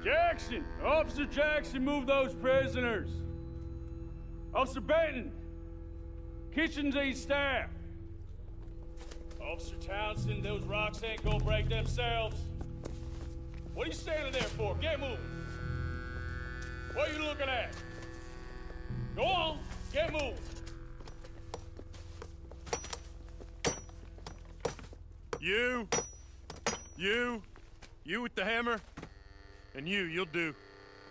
Jackson! Officer Jackson, move those prisoners! Officer Benton! Kitchens aid staff! Officer Townsend, those rocks ain't gonna break themselves. What are you standing there for? Get moving! What are you looking at? Go on, get moving! You with the hammer? And you'll do.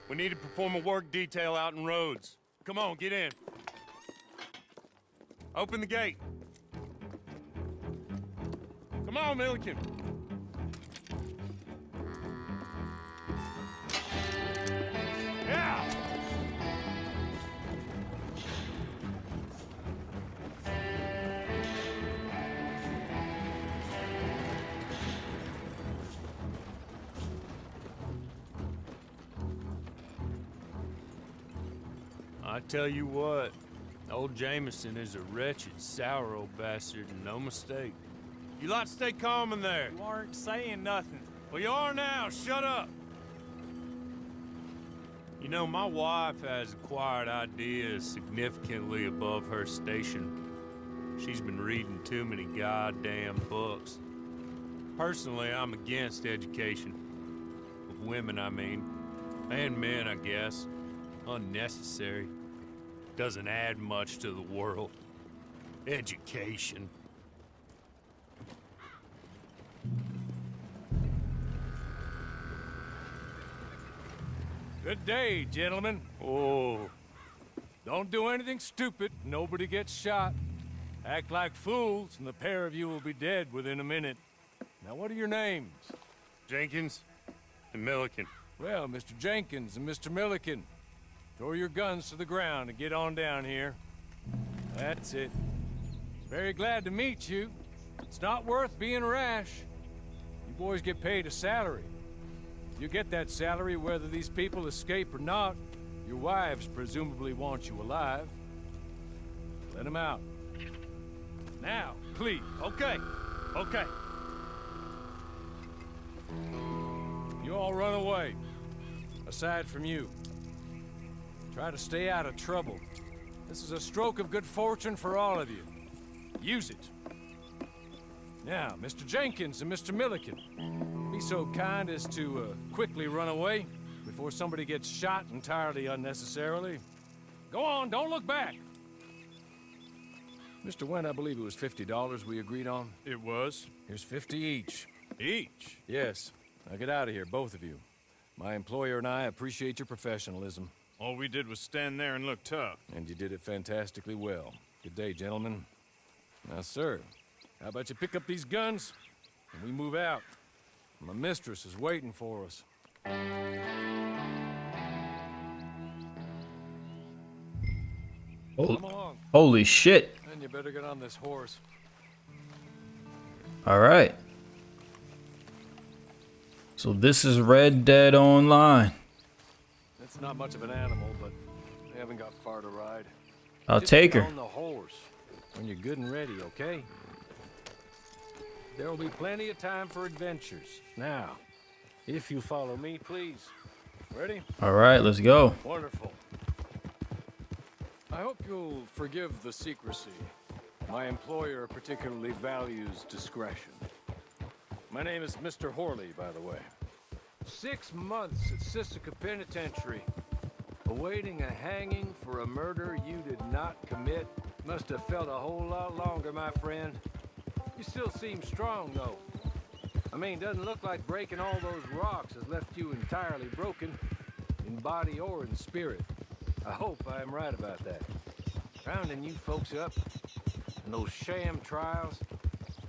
We need to perform a work detail out in Rhodes. Come on, get in. Open the gate. Come on, Milliken. Yeah! I tell you what, old Jameson is a wretched, sour old bastard, and no mistake. You lot stay calm in there. You aren't saying nothing. Well, you are now. Shut up. You know, my wife has acquired ideas significantly above her station. She's been reading too many goddamn books. Personally, I'm against education. Of women, I mean. And men, I guess. Unnecessary. Doesn't add much to the world. Education. Good day, gentlemen. Oh. Don't do anything stupid. Nobody gets shot. Act like fools, and the pair of you will be dead within a minute. Now, what are your names? Jenkins and Milliken. Well, Mr. Jenkins and Mr. Milliken, throw your guns to the ground and get on down here. That's it. Very glad to meet you. It's not worth being rash. You boys get paid a salary. You get that salary whether these people escape or not. Your wives presumably want you alive. Let them out. Now, please. Okay. You all run away. Aside from you. Try to stay out of trouble. This is a stroke of good fortune for all of you. Use it. Now, Mr. Jenkins and Mr. Milliken, be so kind as to quickly run away before somebody gets shot entirely unnecessarily. Go on, don't look back. Mr. Went, I believe it was $50 we agreed on. It was. Here's 50 each. Each? Yes. Now get out of here, both of you. My employer and I appreciate your professionalism. All we did was stand there and look tough. And you did it fantastically well. Good day, gentlemen. Now, sir, how about you pick up these guns and we move out? My mistress is waiting for us. Come along. Holy shit. And you better get on this horse. All right. So this is Red Dead Online. It's not much of an animal, but they haven't got far to ride. I'll Just take get her. on the horse when you're good and ready, okay? There will be plenty of time for adventures. Now, if you follow me, please. Ready? All right, let's go. Wonderful. I hope you'll forgive the secrecy. My employer particularly values discretion. My name is Mr. Horley, by the way. 6 months at Sisika Penitentiary, awaiting a hanging for a murder you did not commit. Must have felt a whole lot longer, my friend. You still seem strong, though. I mean, doesn't look like breaking all those rocks has left you entirely broken, in body or in spirit. I hope I am right about that. Rounding you folks up, and those sham trials,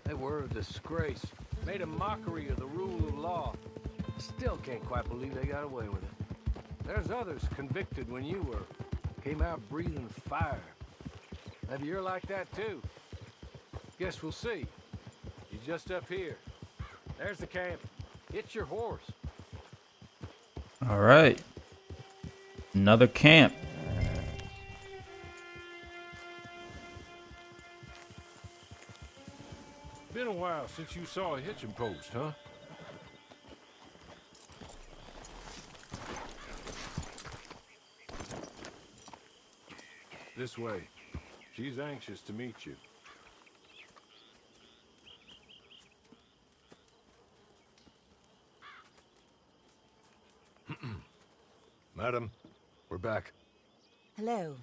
they were a disgrace. Made a mockery of the rule of law. Still can't quite believe they got away with it. There's others convicted when you were. Came out breathing fire. Maybe you're like that too. Guess we'll see. You're just up here. There's the camp. Get your horse. All right. Another camp. Been a while since you saw a hitching post, huh? This way. She's anxious to meet you. Madam, we're back. Hello.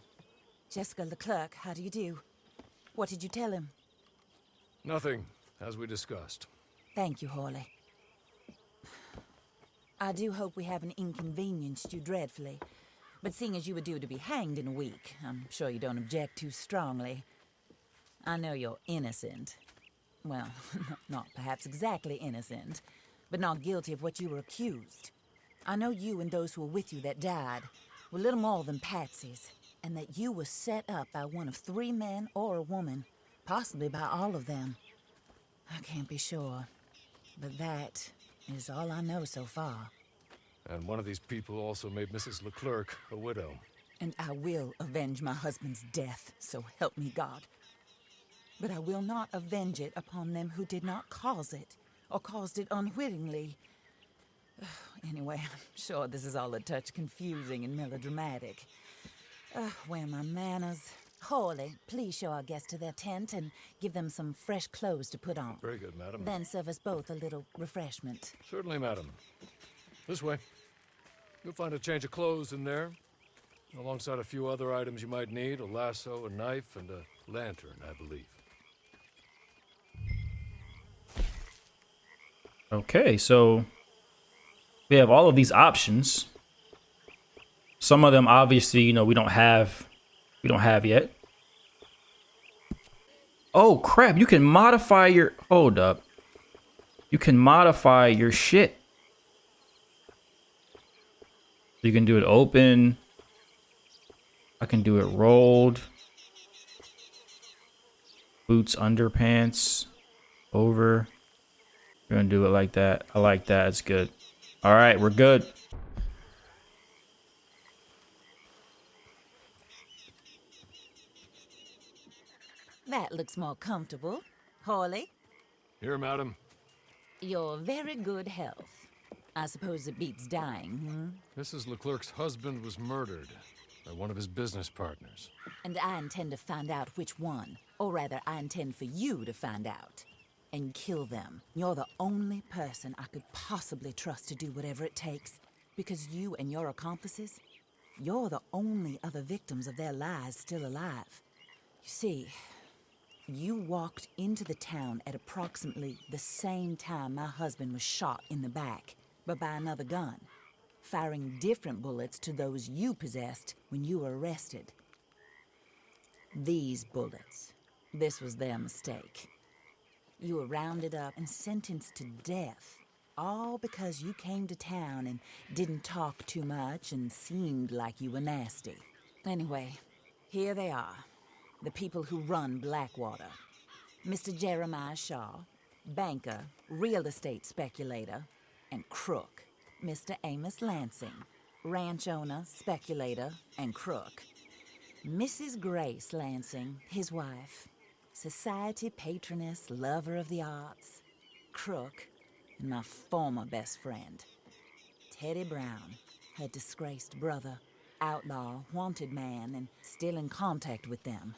Jessica Leclerc, how do you do? What did you tell him? Nothing, as we discussed. Thank you, Hawley. I do hope we haven't inconvenienced you dreadfully. But seeing as you were due to be hanged in a week, I'm sure you don't object too strongly. I know you're innocent. Well, not perhaps exactly innocent, but not guilty of what you were accused. I know you and those who were with you that died were little more than patsies, and that you were set up by one of 3 men or a woman, possibly by all of them. I can't be sure, but that is all I know so far. And one of these people also made Mrs. Leclerc a widow. And I will avenge my husband's death, so help me God. But I will not avenge it upon them who did not cause it, or caused it unwittingly. Anyway, I'm sure this is all a touch confusing and melodramatic. Where are my manners? Hawley, please show our guests to their tent and give them some fresh clothes to put on. Very good, madam. Then serve us both a little refreshment. Certainly, madam. This way. You'll find a change of clothes in there, alongside a few other items you might need, a lasso, a knife, and a lantern, I believe. Okay, so we have all of these options. Some of them, obviously, you know, we don't have yet. Oh crap! You can modify your. Hold up. You can modify your shit. You can do it open. I can do it rolled. Boots, underpants, over. We're gonna do it like that. I like that. It's good. All right, we're good. That looks more comfortable. Hawley, Here, madam. you're very good health. I suppose it beats dying, Mrs. Leclerc's husband was murdered by one of his business partners. And I intend to find out which one. Or rather, I intend for you to find out. And kill them. You're the only person I could possibly trust to do whatever it takes. Because you and your accomplices, you're the only other victims of their lies still alive. You see, you walked into the town at approximately the same time my husband was shot in the back, but by another gun, firing different bullets to those you possessed when you were arrested. These bullets, this was their mistake. You were rounded up and sentenced to death, all because you came to town and didn't talk too much and seemed like you were nasty. Anyway, here they are, the people who run Blackwater. Mr. Jeremiah Shaw, banker, real estate speculator, and crook. Mr. Amos Lansing, ranch owner, speculator, and crook. Mrs. Grace Lansing, his wife, society patroness, lover of the arts, crook, and my former best friend. Teddy Brown, her disgraced brother, outlaw, wanted man, and still in contact with them.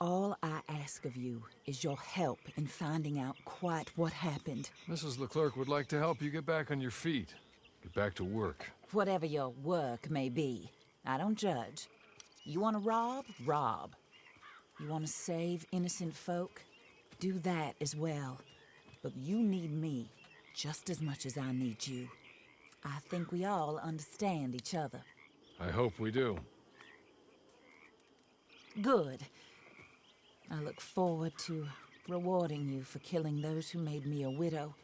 All I ask of you is your help in finding out quite what happened. Mrs. Leclerc would like to help you get back on your feet. Get back to work. Whatever your work may be, I don't judge. You want to rob? Rob. You want to save innocent folk? Do that as well. But you need me just as much as I need you. I think we all understand each other. I hope we do. Good. I look forward to rewarding you for killing those who made me a widow.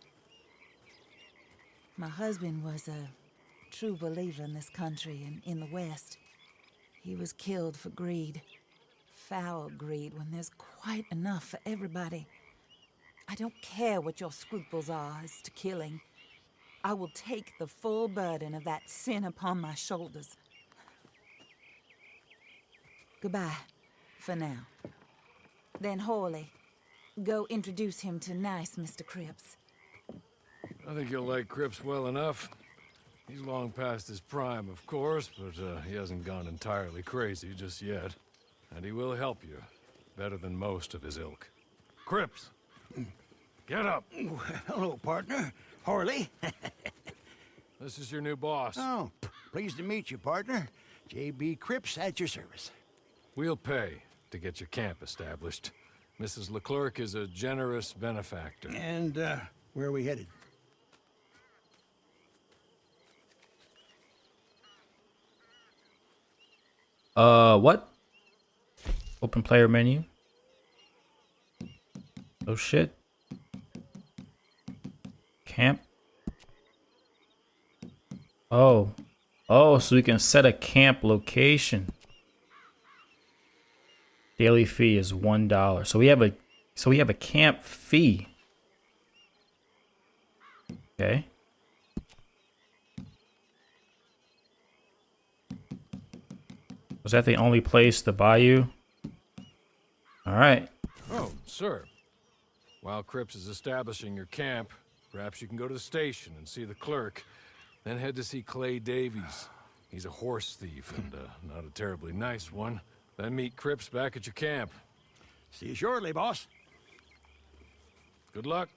My husband was a true believer in this country and in the West. He was killed for greed. Foul greed when there's quite enough for everybody. I don't care what your scruples are as to killing. I will take the full burden of that sin upon my shoulders. Goodbye, for now. Then Hawley, go introduce him to nice Mr. Cripps. I think you'll like Cripps well enough. He's long past his prime, of course, but he hasn't gone entirely crazy just yet. and he will help you. Better than most of his ilk. Cripps! Get up! Hello, partner. Horley. This is your new boss. Oh, pleased to meet you, partner. J.B. Cripps at your service. We'll pay to get your camp established. Mrs. Leclerc is a generous benefactor. And, where are we headed? What? Open player menu. Oh shit. Camp. Oh. Oh, so we can set a camp location. Daily fee is $1. So we have a camp fee. Okay. Was that the only place to buy you? All right. Oh, sir. While Cripps is establishing your camp, perhaps you can go to the station and see the clerk, then head to see Clay Davies. He's a horse thief and not a terribly nice one. Then meet Cripps back at your camp. See you shortly, boss. Good luck.